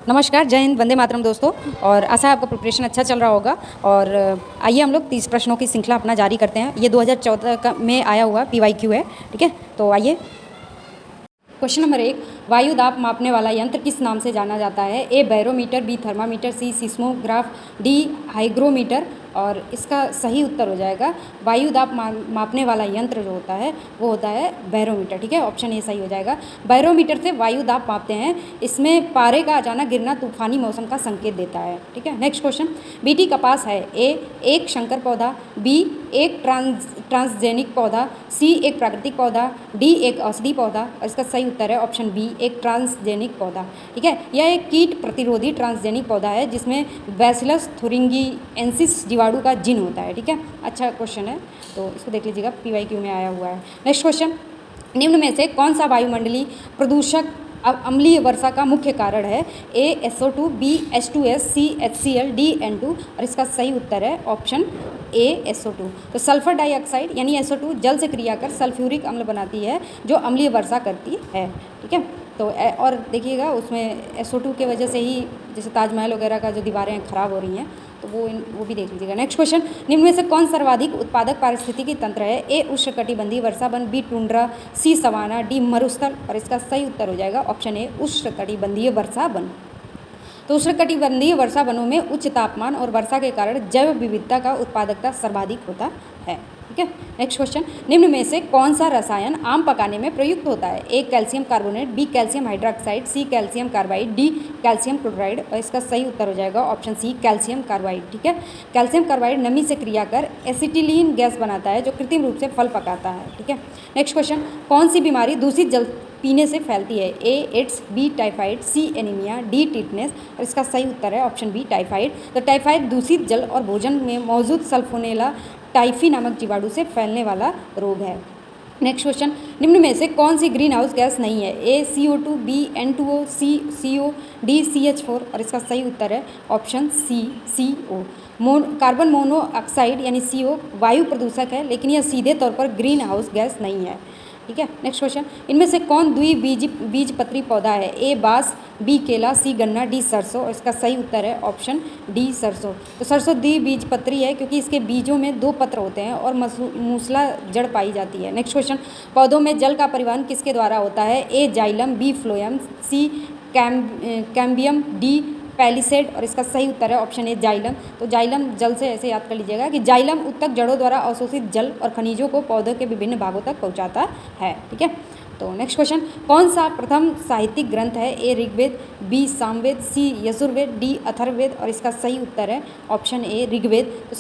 नमस्कार, जय हिंद, वंदे मातरम दोस्तों। और आशा है आपका प्रिपरेशन अच्छा चल रहा होगा। और आइए हम लोग 30 प्रश्नों की श्रृंखला अपना जारी करते हैं। ये 2014 में आया हुआ PYQ है, ठीक है। तो आइए, क्वेश्चन नंबर 1, वायु दाब मापने वाला यंत्र किस नाम से जाना जाता है? ए बैरोमीटर, बी थर्मामीटर, सी सिस्मोग्राफ, डी हाइग्रोमीटर। और इसका सही उत्तर हो जाएगा वायु दाब मापने वाला यंत्र जो होता है वो होता है बैरोमीटर, ठीक है। ऑप्शन ए सही हो जाएगा। बैरोमीटर से वायु दाब मापते हैं। इसमें पारे का अचानक गिरना तूफानी मौसम का संकेत देता है, ठीक है। नेक्स्ट क्वेश्चन, बीटी कपास है ए एक संकर पौधा, बी एक ट्रांसजेनिक पौधा, सी एक प्राकृतिक पौधा, डी एक औषधि पौधा। और इसका सही उत्तर है ऑप्शन बी, एक ट्रांसजेनिक पौधा, ठीक है। यह एक कीट प्रतिरोधी ट्रांसजेनिक पौधा है जिसमें बैसिलस थुरिंगिएंसिस जीवाणु का जीन होता है, ठीक है। अच्छा क्वेश्चन है, तो इसको देख लीजिएगा, PYQ में आया हुआ है। नेक्स्ट क्वेश्चन, निम्न में से कौन सा वायुमंडलीय प्रदूषक अम्लीय वर्षा का मुख्य कारण है? ए SO2, बी H2S, सी HCl, डी N2। और इसका सही उत्तर है ऑप्शन ए SO2। तो सल्फर डाइऑक्साइड यानी SO2 जल से क्रिया कर सल्फ्यूरिक अम्ल बनाती है जो अम्लीय वर्षा करती है, ठीक है। तो और देखिएगा उसमें SO2 के वजह से ही जैसे ताजमहल वगैरह का जो दीवारें खराब हो रही हैं, तो वो भी देख लीजिएगा। नेक्स्ट क्वेश्चन, निम्न में से कौन सर्वाधिक उत्पादक पारिस्थितिकी तंत्र है? ए उष्णकटिबंधीय वर्षावन, बी टुंड्रा, सी सवाना, डी मरुस्थल। और इसका सही उत्तर हो जाएगा ऑप्शन ए, उष्णकटिबंधीय वर्षावन। तो उष्णकटिबंधीय वर्षावनों में उच्च तापमान और वर्षा के कारण जैव विविधता का उत्पादकता सर्वाधिक होता है, ठीक है। नेक्स्ट क्वेश्चन, निम्न में से कौन सा रसायन आम पकाने में प्रयुक्त होता है? A calcium carbonate, B calcium hydroxide, C calcium carbide, D calcium chloride. और इसका सही उत्तर हो जाएगा ऑप्शन सी, कैल्शियम कार्बाइड, ठीक है। कैल्शियम कार्बाइड नमी से क्रिया कर एसिटिलीन गैस बनाता है जो कृत्रिम रूप से फल पकाता है, ठीक है। नेक्स्ट क्वेश्चन, कौन सी बीमारी दूषित जल पीने से फैलती है? ए एड्स, बी टाइफाइड, सी एनीमिया, डी टिटनेस। और इसका सही उत्तर है ऑप्शन बी, टाइफाइड। तो टाइफाइड दूषित जल और भोजन में मौजूद सल्फोनेला टाइफी नामक जीवाणु से फैलने वाला रोग है। नेक्स्ट क्वेश्चन, निम्न में से कौन सी ग्रीन हाउस गैस नहीं है? A CO2, B N2O, C CO, D CH4। और इसका सही उत्तर है option C, CO। Carbon monoxide यानी CO वायु प्रदूषक है, लेकिन यह सीधे तौर पर ग्रीन हाउस गैस नहीं है, ठीक है। नेक्स्ट क्वेश्चन, इनमें से कौन द्विबीजपत्री पौधा है? ए बांस, बी केला, सी गन्ना, डी सरसों। और इसका सही उत्तर है ऑप्शन डी, सरसों। तो सरसों द्विबीजपत्री है क्योंकि इसके बीजों में 2 पत्र होते हैं और मूसला जड़ पाई जाती है। नेक्स्ट क्वेश्चन, पौधों में जल का परिवहन किसके द्वारा होता है? ए जाइलम, बी फ्लोएम, सी कैम्बियम, डी पैलिसेड। और इसका सही उत्तर है ऑप्शन ए, जाइलम। तो जाइलम जल से ऐसे याद कर लीजिएगा कि जाइलम उत्तक जड़ों द्वारा अवशोषित जल और खनिजों को पौधों के विभिन्न भागों तक पहुंचाता है, ठीक है। तो नेक्स्ट क्वेश्चन, कौन सा प्रथम साहित्यिक ग्रंथ है? ए ऋग्वेद, बी सामवेद, सी यजुर्वेद, डी अथर्ववेद। और इसका सही उत्तर है ऑप्शन ए, ऋग्वेद। तो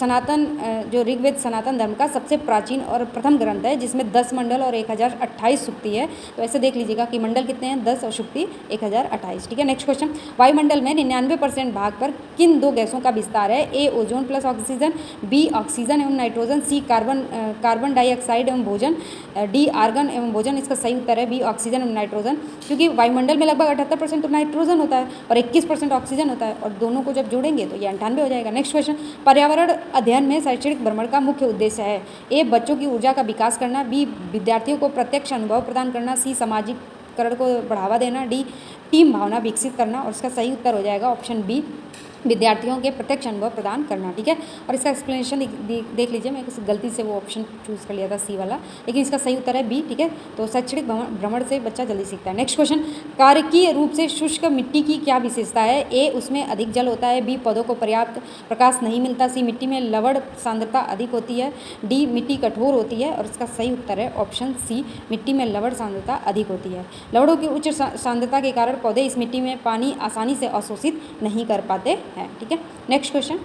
जो ऋग्वेद सनातन धर्म का सबसे प्राचीन और प्रथम ग्रंथ है जिसमें 10 मंडल और 1028 सूक्ति है। तो ऐसे देख लीजिएगा कि मंडल कितने हैं, 10 और सूक्ति 1028, ठीक है। नेक्स्ट क्वेश्चन, वायुमंडल में 99% भाग पर किन 2 गैसों का विस्तार है? A ozone plus oxygen, B oxygen एवं नाइट्रोजन, सी कार्बन डाइऑक्साइड एवं भोजन, डी आर्गन एवं भोजन। इसका सही उत्तर है बी, ऑक्सीजन और नाइट्रोजन, क्योंकि वायुमंडल में लगभग 78% तो नाइट्रोजन होता है और 21% ऑक्सीजन होता है, और दोनों को जब जोड़ेंगे तो ये 98 हो जाएगा। नेक्स्ट क्वेश्चन, पर्यावरण अध्ययन में शैक्षणिक भ्रमण का मुख्य उद्देश्य है? ए बच्चों की ऊर्जा का विकास करना, बी विद्यार्थियों को प्रत्यक्ष अनुभव प्रदान करना, सी सामाजिककरण को बढ़ावा देना, डी टीम भावना विकसित करना। और इसका सही उत्तर हो जाएगा ऑप्शन बी, विद्यार्थियों के प्रत्यक्ष अनुभव प्रदान करना, ठीक है। और इसका एक्सप्लेनेशन देख लीजिए, मैं किसी गलती से वो ऑप्शन चूज़ कर लिया था सी वाला, लेकिन इसका सही उत्तर है बी, ठीक है। तो शैक्षणिक भ्रमण से बच्चा जल्दी सीखता है। नेक्स्ट क्वेश्चन, कार्यकीय रूप से शुष्क मिट्टी की क्या विशेषता है? ए उसमें अधिक जल होता है, बी पौधों को पर्याप्त प्रकाश नहीं मिलता, सी मिट्टी में लवण सांद्रता अधिक होती है, डी मिट्टी कठोर होती है। और इसका सही उत्तर है ऑप्शन सी, मिट्टी में लवण सांद्रता अधिक होती है। लवणों की उच्च सांद्रता के कारण पौधे इस मिट्टी में पानी आसानी से अवशोषित नहीं कर पाते है, ठीक है। नेक्स्ट क्वेश्चन,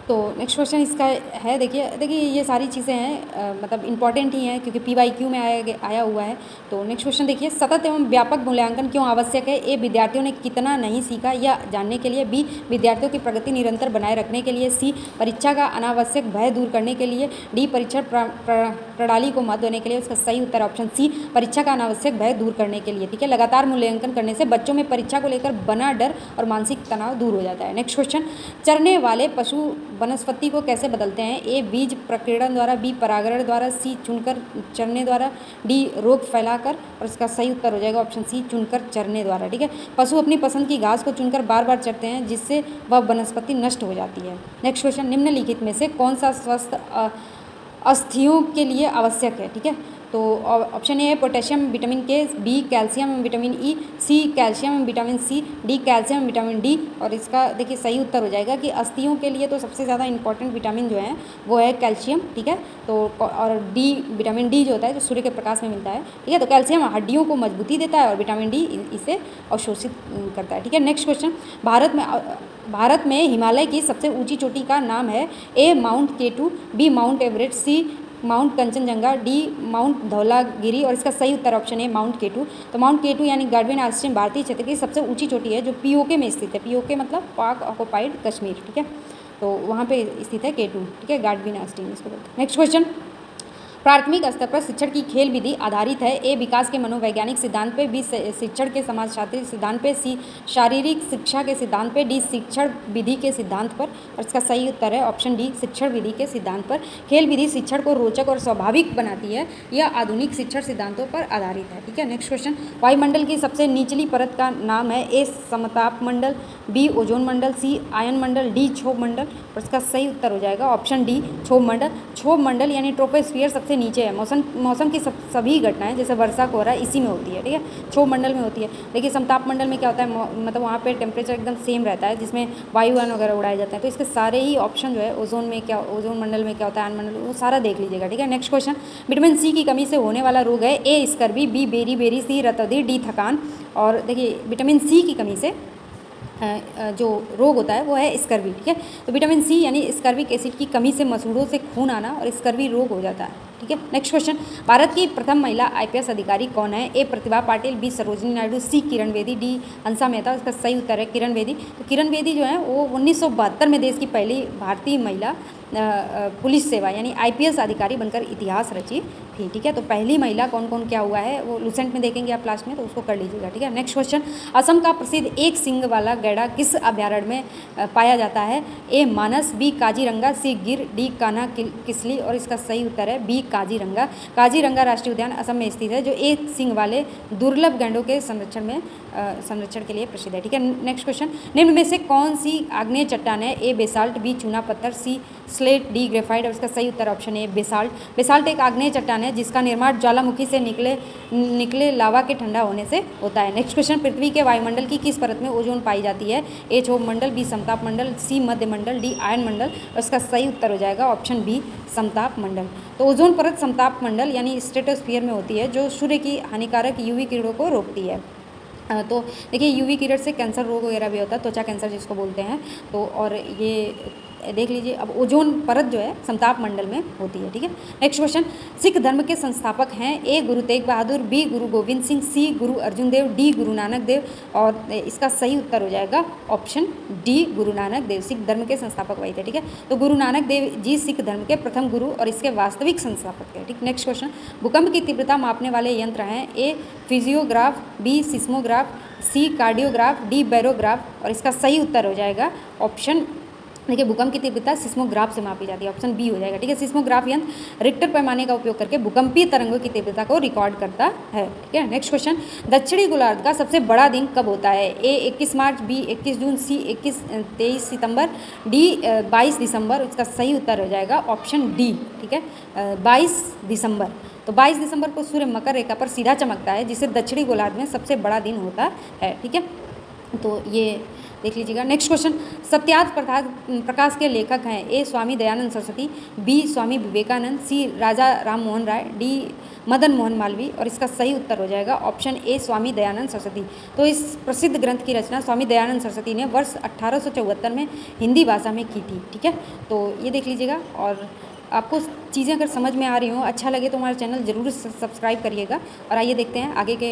तो नेक्स्ट क्वेश्चन इसका है, देखिए ये सारी चीज़ें हैं मतलब इंपॉर्टेंट ही हैं क्योंकि PYQ में आया हुआ है। तो नेक्स्ट क्वेश्चन देखिए, सतत एवं व्यापक मूल्यांकन क्यों आवश्यक है? ए विद्यार्थियों ने कितना नहीं सीखा यह जानने के लिए, बी विद्यार्थियों की प्रगति निरंतर बनाए रखने के लिए, सी परीक्षा का अनावश्यक भय दूर करने के लिए, डी परीक्षण प्रणाली को महत्व देने के लिए। इसका सही उत्तर ऑप्शन सी, परीक्षा का अनावश्यक भय दूर करने के लिए, ठीक है। लगातार मूल्यांकन करने से बच्चों में परीक्षा को लेकर बना डर और मानसिक तनाव दूर हो जाता है। नेक्स्ट क्वेश्चन, चरने वाले पशु वनस्पति को कैसे बदलते हैं? ए बीज प्रकीर्णन द्वारा, बी परागण द्वारा, सी चुनकर चरने द्वारा, डी रोग फैलाकर, और इसका सही उत्तर हो जाएगा ऑप्शन सी चुनकर चरने द्वारा। ठीक है, पशु अपनी पसंद की घास को चुनकर बार बार चरते हैं जिससे वह वनस्पति नष्ट हो जाती है। नेक्स्ट क्वेश्चन, निम्नलिखित में से कौन सा स्वस्थ अस्थियों के लिए आवश्यक है? ठीक है, तो ऑप्शन ए है potassium vitamin K, B calcium एवं विटामिन ई, सी कैल्शियम एवं vitamin C, D calcium vitamin D, और इसका देखिए सही उत्तर हो जाएगा कि अस्थियों के लिए तो सबसे ज़्यादा इंपॉर्टेंट विटामिन जो है वो है कैल्शियम। ठीक है, तो और डी विटामिन डी जो होता है जो सूर्य के प्रकाश में मिलता है। ठीक है, तो कैल्शियम हड्डियों को मजबूती देता है और विटामिन डी इसे अवशोषित करता है। ठीक है, नेक्स्ट क्वेश्चन, भारत में हिमालय की सबसे ऊंची चोटी का नाम है? A Mount K two, B Mount Everest, C Mount Kanchenjunga, D Mount Dhaulagiri, और इसका सही उत्तर ऑप्शन है माउंट केटू। तो माउंट केटू यानी गार्डविन आस्ट्रेलियन भारतीय क्षेत्र की सबसे ऊंची चोटी है जो पीओके में स्थित है। पीओके मतलब पाक ऑक्युपाइड कश्मीर। ठीक है, तो वहाँ पे स्थित है केटू। ठीक है, गार्डविन आस्ट्रेलियन इसको बोलते हैं। नेक्स्ट क्वेश्चन, प्राथमिक स्तर पर शिक्षण की खेल विधि आधारित है? ए विकास के मनोवैज्ञानिक सिद्धांत पे, बी शिक्षण के समाजशास्त्री सिद्धांत पे, सी शारीरिक शिक्षा के सिद्धांत पे, डी शिक्षण विधि के सिद्धांत पर, और इसका सही उत्तर है ऑप्शन डी शिक्षण विधि के सिद्धांत पर। खेल विधि शिक्षण को रोचक और स्वाभाविक बनाती है। यह आधुनिक शिक्षण सिद्धांतों पर आधारित है। ठीक है, नेक्स्ट क्वेश्चन, वायुमंडल की सबसे निचली परत का नाम है? ए समताप मंडल, बी ओजोन मंडल, सी आयन मंडल, डी क्षोभ मंडल, और इसका सही उत्तर हो जाएगा ऑप्शन डी क्षोभ मंडल। क्षोभ मंडल यानी ट्रोपोस्फियर सबसे नीचे है। मौसम की सभी घटनाएं जैसे वर्षा कोहरा इसी में होती है। ठीक है, क्षोभ मंडल में होती है। देखिए समताप मंडल में क्या होता है, मतलब वहाँ पे टेम्परेचर एकदम सेम रहता है जिसमें वायुयान वगैरह उड़ाए जाते हैं। तो इसके सारे ही ऑप्शन जो है ओजोन में क्या, ओजोन मंडल में क्या होता है, आयन मंडल, वो सारा देख लीजिएगा। ठीक है, नेक्स्ट क्वेश्चन, विटामिन सी की कमी से होने वाला रोग है? ए स्कर्वी, बी बेरी बेरी, सी रतौंधी, डी थकान। और देखिए विटामिन सी की कमी से जो रोग होता है वो है स्कर्वी। ठीक है, तो विटामिन सी यानी स्कर्विक एसिड की कमी से मसूड़ों से खून आना और स्कर्वी रोग हो जाता है। ठीक है, नेक्स्ट क्वेश्चन, भारत की प्रथम महिला आईपीएस अधिकारी कौन है? ए प्रतिभा पाटिल, बी सरोजिनी नायडू, सी किरण बेदी, डी हंसा मेहता। इसका सही उत्तर है किरण बेदी। तो किरण बेदी जो है वो 1972 में देश की पहली भारतीय महिला पुलिस सेवा यानी आईपीएस अधिकारी बनकर इतिहास रची थी। ठीक है, तो पहली महिला कौन कौन क्या हुआ है वो लुसेंट में देखेंगे आप लास्ट में, तो उसको कर लीजिएगा। ठीक है, नेक्स्ट क्वेश्चन, असम का प्रसिद्ध एक सिंग वाला गैंडा किस अभ्यारण्य में पाया जाता है? ए मानस, बी काजीरंगा, सी गिर, डी कान्हा किसली, और इसका सही उत्तर है बी काजीरंगा। काजीरंगा राष्ट्रीय उद्यान असम में स्थित है जो एक सिंग वाले दुर्लभ गैंडों के संरक्षण के लिए प्रसिद्ध है। ठीक है, नेक्स्ट क्वेश्चन, निम्न में से कौन सी आग्नेय चट्टान है? ए बेसाल्ट, बी चूना पत्थर, सी स्लेट, डी ग्रेफाइट, और इसका सही उत्तर ऑप्शन है बेसाल्ट। बेसाल्ट एक आग्नेय चट्टान है जिसका निर्माण ज्वालामुखी से निकले लावा के ठंडा होने से होता है। नेक्स्ट क्वेश्चन, पृथ्वी के वायुमंडल की किस परत में ओजोन पाई जाती है? ए क्षोभ मंडल, बी समताप मंडल, सी मध्य मंडल, डी आयन मंडल, और इसका सही उत्तर हो जाएगा ऑप्शन बी समताप मंडल। तो ओजोन परत समताप मंडल यानी स्ट्रेटोस्फीयर में होती है जो सूर्य की हानिकारक यूवी किरणों को रोकती है। तो देखिए यूवी किरण से कैंसर रोग वगैरह भी होता है, त्वचा कैंसर जिसको बोलते हैं। तो और ये देख लीजिए, अब ओजोन परत जो है समताप मंडल में होती है। ठीक है, नेक्स्ट क्वेश्चन, सिख धर्म के संस्थापक हैं? ए गुरु तेग बहादुर, बी गुरु गोविंद सिंह, सी गुरु अर्जुन देव, डी गुरु नानक देव, और इसका सही उत्तर हो जाएगा ऑप्शन डी गुरु नानक देव। सिख धर्म के संस्थापक वही थे। ठीक है, तो गुरु नानक देव जी सिख धर्म के प्रथम गुरु और इसके वास्तविक संस्थापक थे। ठीक, नेक्स्ट क्वेश्चन, भूकंप की तीव्रता मापने वाले यंत्र हैं? ए फिजियोग्राफ, बी सिस्मोग्राफ, सी कार्डियोग्राफ, डी बैरोग्राफ, और इसका सही उत्तर हो जाएगा ऑप्शन, देखिए भूकंप की तीव्रता सिस्मोग्राफ से मापी जाती है, ऑप्शन बी हो जाएगा। ठीक है, सिस्मोग्राफ यंत्र रिक्टर पैमाने का उपयोग करके भूकंपीय तरंगों की तीव्रता को रिकॉर्ड करता है। ठीक है, नेक्स्ट क्वेश्चन, दक्षिणी गोलार्ध का सबसे बड़ा दिन कब होता है? ए 21 मार्च, बी 21 जून, सी 23 सितंबर, डी 22 दिसंबर, इसका सही उत्तर हो जाएगा ऑप्शन डी। ठीक है, 22 दिसंबर। तो 22 दिसंबर को सूर्य मकर रेखा पर सीधा चमकता है जिससे दक्षिणी गोलार्ध में सबसे बड़ा दिन होता है। ठीक है, तो ये देख लीजिएगा। नेक्स्ट क्वेश्चन, सत्यार्थ प्रकाश के लेखक हैं? ए स्वामी दयानंद सरस्वती, बी स्वामी विवेकानंद, सी राजा राम मोहन राय, डी मदन मोहन मालवीय, और इसका सही उत्तर हो जाएगा ऑप्शन ए स्वामी दयानंद सरस्वती। तो इस प्रसिद्ध ग्रंथ की रचना स्वामी दयानंद सरस्वती ने वर्ष 1874 में हिंदी भाषा में की थी। ठीक है, तो ये देख लीजिएगा। और आपको चीज़ें अगर समझ में आ रही हों, अच्छा लगे तो हमारा चैनल ज़रूर सब्सक्राइब करिएगा। और आइए देखते हैं आगे के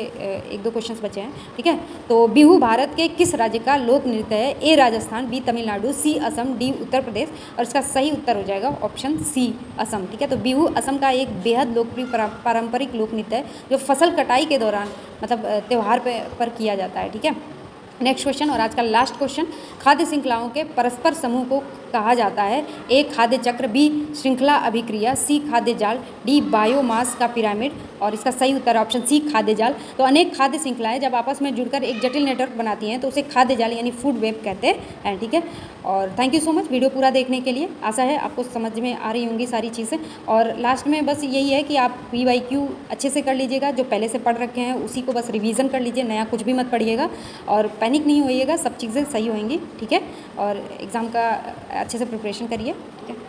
एक दो क्वेश्चंस बचे हैं। ठीक है, तो बिहू भारत के किस राज्य का लोक नृत्य है? ए राजस्थान, बी तमिलनाडु, सी असम, डी उत्तर प्रदेश, और इसका सही उत्तर हो जाएगा ऑप्शन सी असम। ठीक है, तो बिहू असम का एक बेहद लोकप्रिय पारंपरिक लोक नृत्य है जो फसल कटाई के दौरान मतलब त्यौहार पर किया जाता है। ठीक है, नेक्स्ट क्वेश्चन और आज का लास्ट क्वेश्चन, खाद्य श्रृंखलाओं के परस्पर समूह को कहा जाता है? ए खाद्य चक्र, बी श्रृंखला अभिक्रिया, सी खाद्य जाल, डी बायोमास का पिरामिड। और इसका सही उत्तर ऑप्शन सी खाद्य जाल। तो अनेक खाद्य श्रृंखलाएं जब आपस में जुड़कर एक जटिल नेटवर्क बनाती हैं तो उसे खाद्य जाल यानी फूड वेब कहते हैं, ठीक है। और thank you so much video पूरा देखने के लिए। आशा है आपको समझ में आ रही होंगी सारी चीज़ें। और लास्ट में बस यही है कि आप PYQ अच्छे से कर लीजिएगा, जो पहले से पढ़ रखे हैं उसी को बस रिवीजन कर लीजिए, नया कुछ भी मत पढ़िएगा और पैनिक नहीं होइएगा, सब चीज़ें सही होंगी, ठीक है। और एग्ज़ाम का अच्छे से प्रिपरेशन करिए, ठीक है।